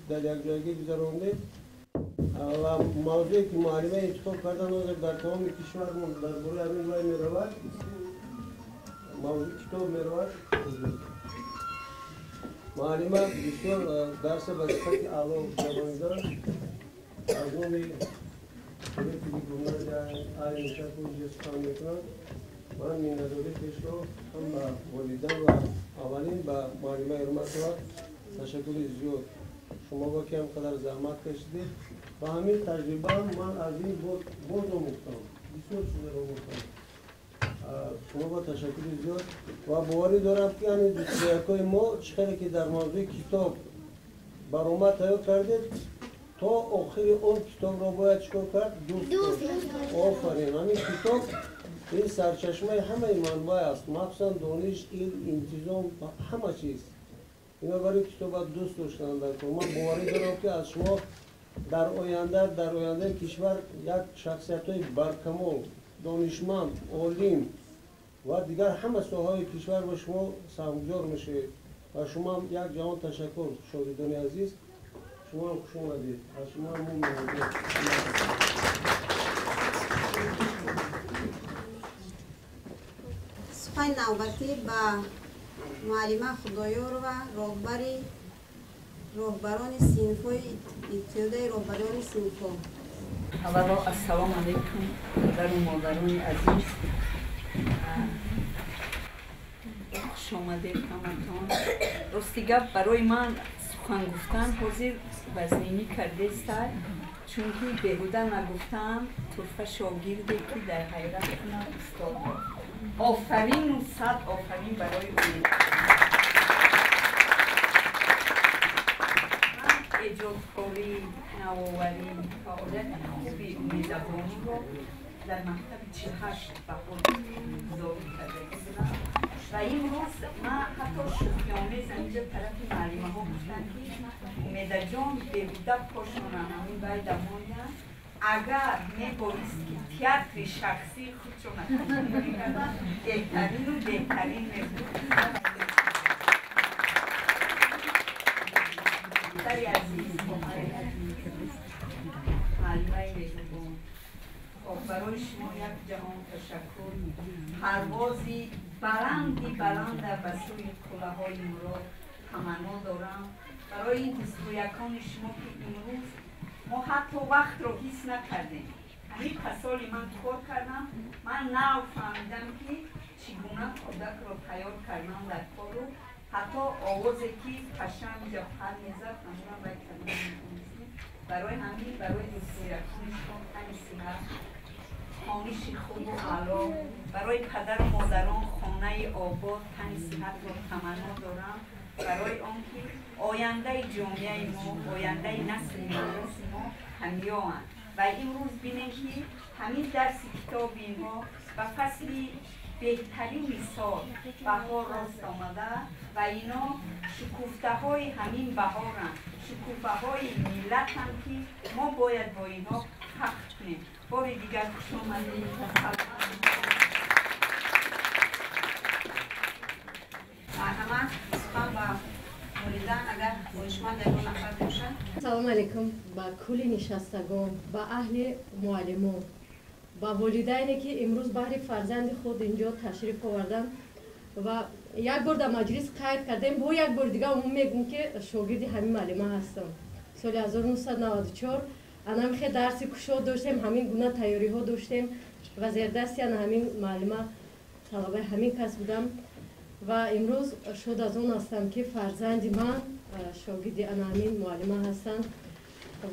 در یک جایگی گذراندیم و موضوعی که معلمه انتخاب کردن در تمام کشورمون در بروی همین رای می رود موضوع کتاب می رود معلمه بسیار درس بسیاری اعلا زبانی دارد از نومی که گمنه در آیه نشد و جستان می کنند من میندازی پیش رو هم با والدین و اولین با معلمه ارمت و تشکر زیاد شما با که همقدر زحمت کشیدید با همین تجربه من از این بود آموختم بسیار چیزا رو آموختم شما با تشکر زیاد و باوری دارم که یعنی دوستیکای ما چقدر که در موضوع کتاب برآمد تیار کردید تا آخر اون کتاب را باید چکار کرد؟ دوست آفرین همین کتاب این سرچشمه همه منبع است مخصوصا دانش علم انتظام همه چیز اینا برای کتاب دوست داشتن در کار من باوری دارم که از شما در آینده کشور یک شخصیت های برکمال دانشمند عالم و دیگر همه ساحه‌های کشور به شما سهامگذار میشه و شما یک جهان تشکر شاگردان عزیز شما هم خوش آمدید از شما هم ممنونم سخن نوبتی به معلمه خدایار و راهبران صنف‌های ابتدایی راهبران صنف‌ها اولا السلام علیکم پدر و مادران عزیز خوش آمدید همتون راستی گپ برای من سخن گفتن حاضر وزنینی کرده است چون که بهوده نگفتم طرفه شاگردی که در حیرت کنم استاد آفرین و صد آفرین برای اون ایجادکاری نوآوری فعالیت خوبی میزبانی رو در مکتب 48 به خود گذاری کرده بودم و این روز من حتی شوخی‌آمیز اینجا طرف معلمه ها گفتن که امیده جان بهوده پاشونن همین باید امانیان اگر میبایست که تیاتر شخصی خودشون نکنی کردن بهترین و بهترین میبود داری عزیز معلمه مهربان برای شما یک جهان تشکر پروازی بلند به سوی کلاه‌های مراد تمنا دارم برای این 21 شما که امروز ما حتی وقت رو حس نکردیم همین سالی من کار کردم من نو فهمیدم که چگونه کودک رو تیار کردم در کار رو حتی آوازی که قشنگ یا پر میزد نمونم باید کردم برای همین برای 21 شما همین صحت خانش خوب و علا برای پدر و مادران خانه آباد تن صحت رو تمنا دارم برای آنکه آینده جامعه ما آینده نسل ما همیان و امروز بینیم که همین درس کتاب ما و فصل بهترین سال بهار راست آمده و اینا شکوفته های همین بهارن شکوفه های ملت هم که ما باید با اینا فخر کنیم بار دیگر خوش آمدید مرحمت سخن با مولیدن اگر دانشمند در دو نفر باشن سلام علیکم با کل نشستگان با اهل معلمان با والدینی که امروز بهر فرزند خود اینجا تشریف آوردن و یک بار در مجلس قید کردیم با یک بار دیگه عموم میگم که شاگرد همین معلمه هستم سال 1994 انا خیلی درس کشاد داشتیم همین گونه تیاری ها داشتیم و زیر دستی همین معلمه طلبه همین کس بودم و امروز شد از اون هستم که فرزند من شاگرد انا همین معلمه هستند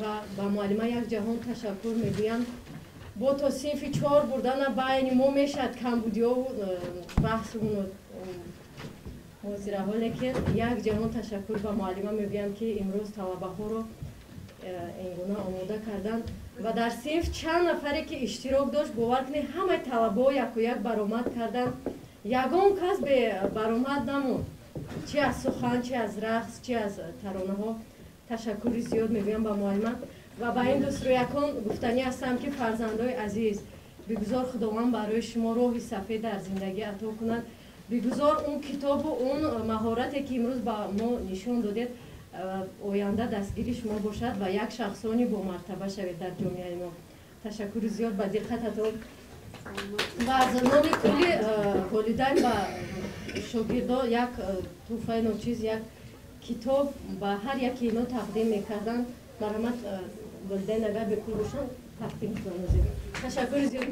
و با معلمه یک جهان تشکر میگویم با تا صنف 4 بردن بین ما میشد کم بودی و بحث اون موضوع حالی که یک جهان تشکر با معلمه میگویم که امروز طلبه ها رو این گونه آماده کردن و در صنف چند نفری که اشتراک داشت باور کنید همه طلبه یک و یک برآمد کردن یگان کس به برآمد نموند چه از سخن چه از رقص چه از ترانه ها تشکر زیاد میگویم با معلمه و با این دوست رو یکان گفتنی هستم که فرزندای عزیز بگذار خداوند برای شما راه سفید در زندگی عطا کند بگذار اون کتاب و اون مهارتی که امروز با ما نشون دادید آینده دستگیری شما باشد و یک شخصانی با مرتبه شوید در جامعه ما. تشکر زیاد به دقتتون و از نام کلی والدین و شاگردا یک تحفه نوچیز، یک کتاب به هر یکی اینا تقدیم میکردن. مرحمت والدین اگر به کل باشن تقدیم کنید. تشکر زیاد.